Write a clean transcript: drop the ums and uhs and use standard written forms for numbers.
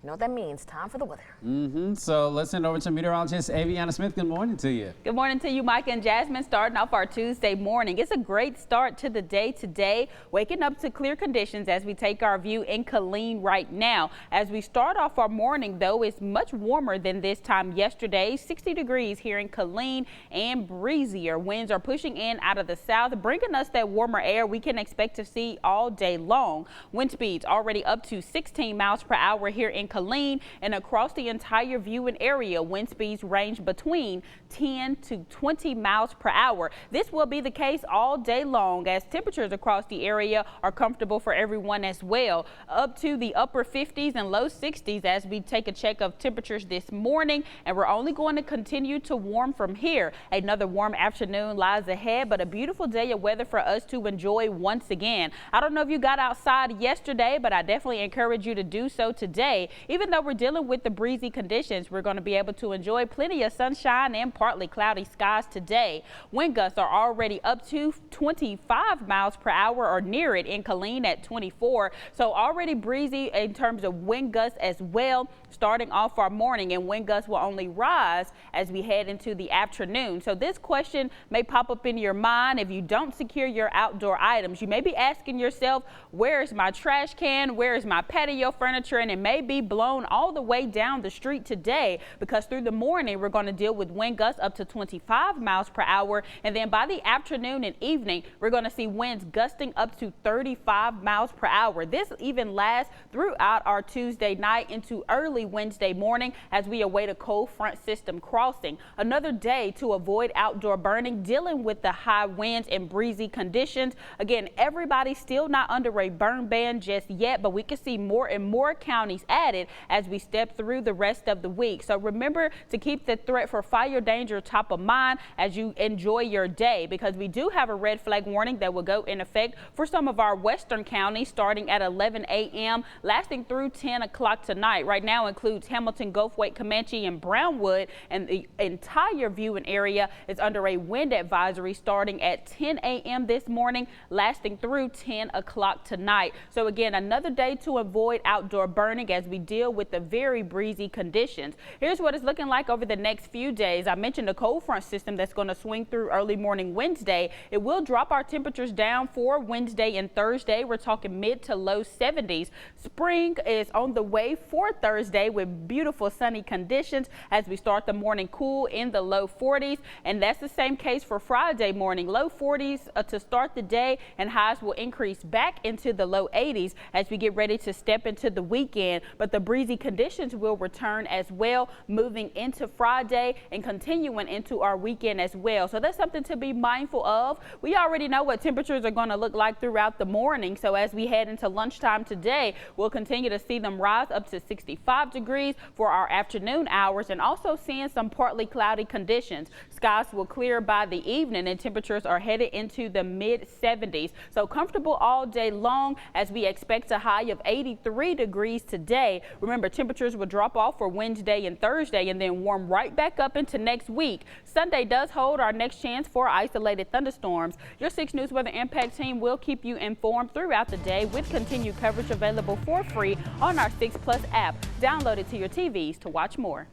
You know what that means? Time for the weather. So let's send over to meteorologist Aviana Smith. Good morning to you. Good morning to you, Mike and Jasmine. Starting off our Tuesday morning. It's a great start to the day today. Waking up to clear conditions as we take our view in Killeen right now. As we start off our morning, though, it's much warmer than this time yesterday. 60 degrees here in Killeen and breezier. Winds are pushing in out of the south, bringing us that warmer air we can expect to see all day long. Wind speeds already up to 16 miles per hour here in Killeen and across the entire viewing area. Wind speeds range between 10 to 20 miles per hour. This will be the case all day long as temperatures across the area are comfortable for everyone as well. Up to the upper 50s and low 60s as we take a check of temperatures this morning, and we're only going to continue to warm from here. Another warm afternoon lies ahead, but a beautiful day of weather for us to enjoy once again. I don't know if you got outside yesterday, but I definitely encourage you to do so today. Even though we're dealing with the breezy conditions, we're going to be able to enjoy plenty of sunshine and partly cloudy skies today. Wind gusts are already up to 25 miles per hour or near it in Killeen at 24. So already breezy in terms of wind gusts as well, starting off our morning, and wind gusts will only rise as we head into the afternoon. So this question may pop up in your mind if you don't secure your outdoor items. You may be asking yourself, where is my trash can? Where is my patio furniture? And it may be blown all the way down the street today, because through the morning we're going to deal with wind gusts up to 25 miles per hour, and then by the afternoon and evening we're going to see winds gusting up to 35 miles per hour. This even lasts throughout our Tuesday night into early Wednesday morning as we await a cold front system crossing. Another day to avoid outdoor burning, dealing with the high winds and breezy conditions. Again, everybody's still not under a burn ban just yet, but we can see more and more counties added as we step through the rest of the week. So remember to keep the threat for fire danger top of mind as you enjoy your day, because we do have a red flag warning that will go in effect for some of our western counties starting at 11 a.m. lasting through 10 o'clock tonight. Right now includes Hamilton, Goldthwaite, Comanche, and Brownwood, and the entire viewing area is under a wind advisory starting at 10 a.m. this morning, lasting through 10 o'clock tonight. So again, another day to avoid outdoor burning as we deal with the very breezy conditions. Here's what it's looking like over the next few days. I mentioned a cold front system that's going to swing through early morning Wednesday. It will drop our temperatures down for Wednesday and Thursday. We're talking mid to low 70s. Spring is on the way for Thursday with beautiful sunny conditions as we start the morning cool in the low 40s, and that's the same case for Friday morning. Low 40s to start the day, and highs will increase back into the low 80s as we get ready to step into the weekend. But the breezy conditions will return as well, moving into Friday and continuing into our weekend as well. So that's something to be mindful of. We already know what temperatures are going to look like throughout the morning. So as we head into lunchtime today, we'll continue to see them rise up to 65 degrees for our afternoon hours, and also seeing some partly cloudy conditions. Skies will clear by the evening and temperatures are headed into the mid 70s. So comfortable all day long as we expect a high of 83 degrees today. Remember, temperatures will drop off for Wednesday and Thursday and then warm right back up into next week. Sunday does hold our next chance for isolated thunderstorms. Your 6 News Weather Impact team will keep you informed throughout the day with continued coverage available for free on our 6 Plus app. Download it to your TVs to watch more.